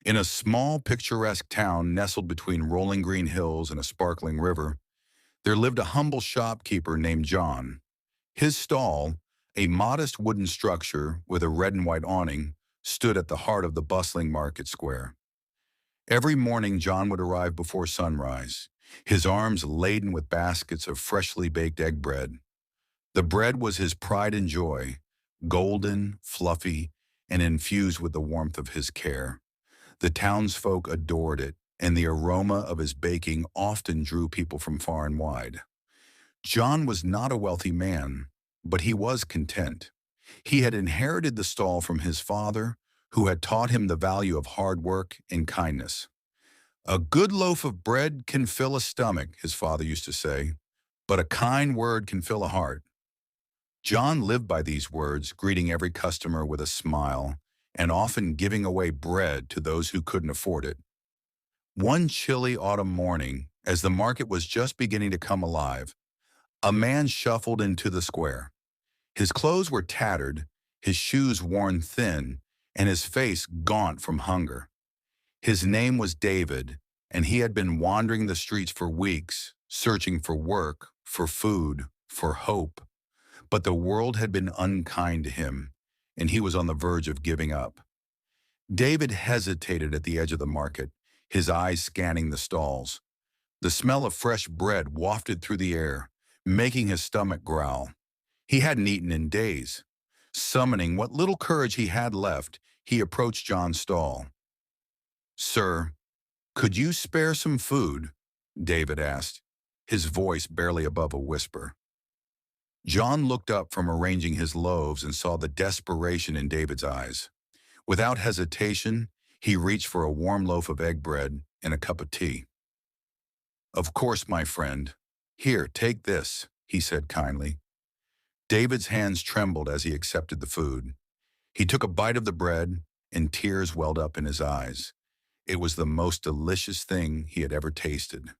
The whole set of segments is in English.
In a small, picturesque town nestled between rolling green hills and a sparkling river, there lived a humble shopkeeper named John. His stall, a modest wooden structure with a red and white awning, stood at the heart of the bustling market square. Every morning, John would arrive before sunrise, his arms laden with baskets of freshly baked egg bread. The bread was his pride and joy, golden, fluffy, and infused with the warmth of his care. The townsfolk adored it, and the aroma of his baking often drew people from far and wide. John was not a wealthy man, but he was content. He had inherited the stall from his father, who had taught him the value of hard work and kindness. A good loaf of bread can fill a stomach, his father used to say, but a kind word can fill a heart. John lived by these words, greeting every customer with a smile and often giving away bread to those who couldn't afford it. One chilly autumn morning, as the market was just beginning to come alive, a man shuffled into the square. His clothes were tattered, his shoes worn thin, and his face gaunt from hunger. His name was David, and he had been wandering the streets for weeks, searching for work, for food, for hope. But the world had been unkind to him, and he was on the verge of giving up. David hesitated at the edge of the market, his eyes scanning the stalls. The smell of fresh bread wafted through the air, making his stomach growl. He hadn't eaten in days. Summoning what little courage he had left, he approached John's stall. "Sir, could you spare some food?" David asked, his voice barely above a whisper. John looked up from arranging his loaves and saw the desperation in David's eyes. Without hesitation, he reached for a warm loaf of egg bread and a cup of tea. "Of course, my friend. Here, take this," he said kindly. David's hands trembled as he accepted the food. He took a bite of the bread, and tears welled up in his eyes. It was the most delicious thing he had ever tasted.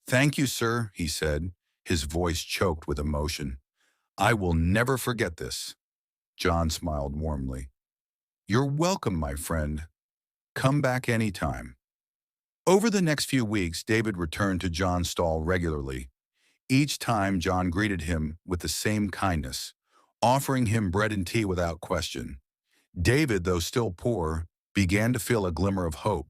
"Thank you, sir," he said, his voice choked with emotion. "I will never forget this." John smiled warmly. "You're welcome, my friend. Come back anytime." Over the next few weeks, David returned to John's stall regularly. Each time, John greeted him with the same kindness, offering him bread and tea without question. David, though still poor, began to feel a glimmer of hope.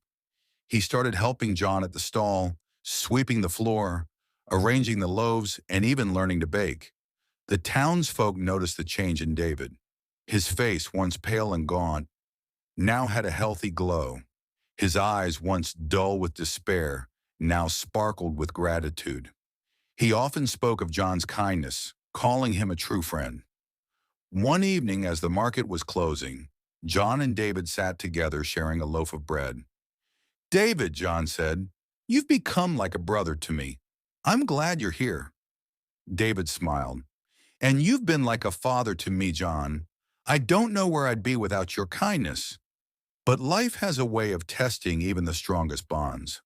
He started helping John at the stall, sweeping the floor, arranging the loaves, and even learning to bake. The townsfolk noticed the change in David. His face, once pale and gaunt, now had a healthy glow. His eyes, once dull with despair, now sparkled with gratitude. He often spoke of John's kindness, calling him a true friend. One evening, as the market was closing, John and David sat together sharing a loaf of bread. "David," John said, "you've become like a brother to me. I'm glad you're here." David smiled. "And you've been like a father to me, John. I don't know where I'd be without your kindness." But life has a way of testing even the strongest bonds.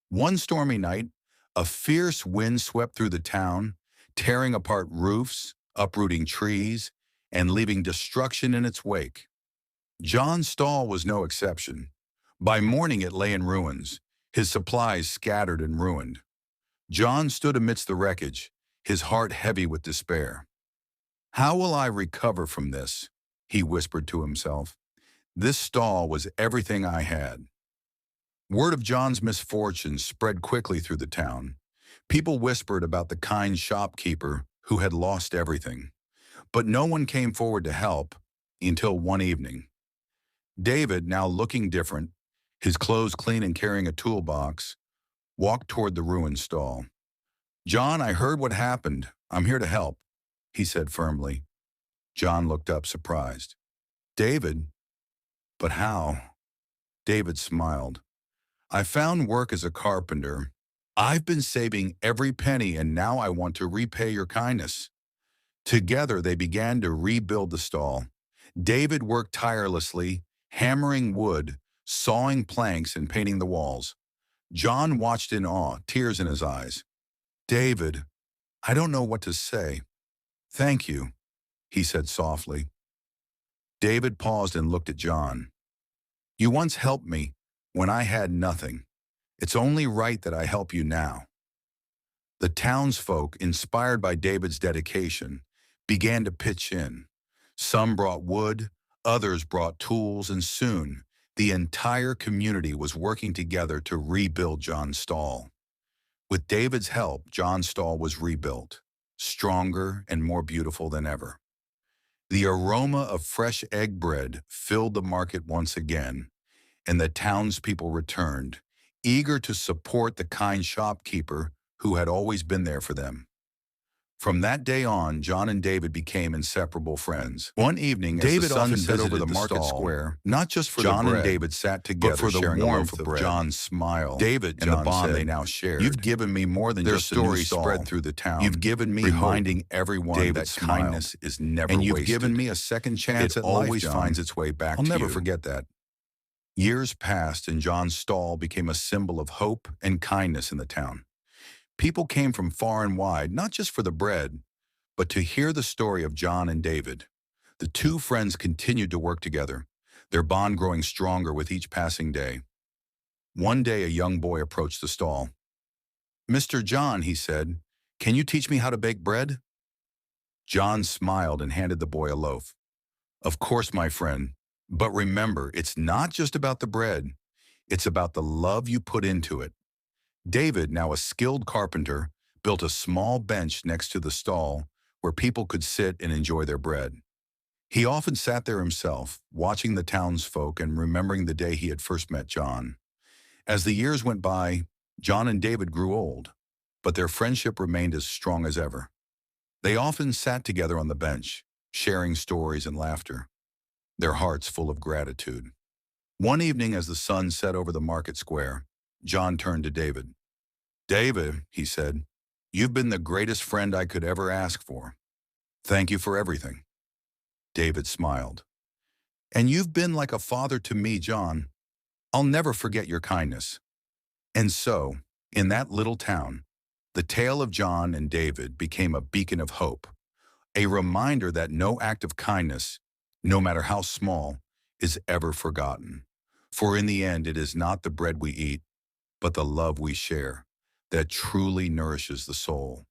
One stormy night, a fierce wind swept through the town, tearing apart roofs, uprooting trees, and leaving destruction in its wake. John's stall was no exception. By morning it lay in ruins, his supplies scattered and ruined. John stood amidst the wreckage, his heart heavy with despair. "How will I recover from this?" he whispered to himself. "This stall was everything I had." Word of John's misfortunes spread quickly through the town. People whispered about the kind shopkeeper who had lost everything. But no one came forward to help until one evening. David, now looking different, his clothes clean and carrying a toolbox, walked toward the ruined stall. "John, I heard what happened. I'm here to help," he said firmly. John looked up, surprised. "David? But how?" David smiled. "I found work as a carpenter. I've been saving every penny, and now I want to repay your kindness." Together they began to rebuild the stall. David worked tirelessly, hammering wood, sawing planks, and painting the walls. John watched in awe, tears in his eyes. "David, I don't know what to say." "Thank you," he said softly. David paused and looked at John. You once helped me when I had nothing. It's only right that I help you now." The townsfolk, inspired by David's dedication, began to pitch in. Some brought wood, others brought tools, and soon the entire community was working together to rebuild John's stall. With David's help, John's stall was rebuilt, stronger and more beautiful than ever. The aroma of fresh egg bread filled the market once again, and the townspeople returned, eager to support the kind shopkeeper who had always been there for them. From that day on, John and David became inseparable friends. One evening, as David the sun often set over visited the the market stall, square, not just for John the and bread, David sat but together for the sharing a warmth loaf of bread. John's smile David, and the John bond said, they now shared. "You've given me more than Their just a new story stall. spread through the town. You've given me reminding hope." everyone David that smiled. kindness is never "And you've wasted. given me a second chance It at life, always John. finds its way back I'll to never you." forget that." Years passed, and John's stall became a symbol of hope and kindness in the town. People came from far and wide, not just for the bread, but to hear the story of John and David. The two friends continued to work together, their bond growing stronger with each passing day. One day, a young boy approached the stall. "Mr. John," he said, "can you teach me how to bake bread?" John smiled and handed the boy a loaf. "Of course, my friend, but remember, it's not just about the bread. It's about the love you put into it." David, now a skilled carpenter, built a small bench next to the stall where people could sit and enjoy their bread. He often sat there himself, watching the townsfolk and remembering the day he had first met John. As the years went by, John and David grew old, but their friendship remained as strong as ever. They often sat together on the bench, sharing stories and laughter, their hearts full of gratitude. One evening, as the sun set over the market square, John turned to David. "David," he said, "you've been the greatest friend I could ever ask for. Thank you for everything." David smiled. "And you've been like a father to me, John. I'll never forget your kindness." And so, in that little town, the tale of John and David became a beacon of hope, a reminder that no act of kindness, no matter how small, is ever forgotten. For in the end, it is not the bread we eat, but the love we share that truly nourishes the soul.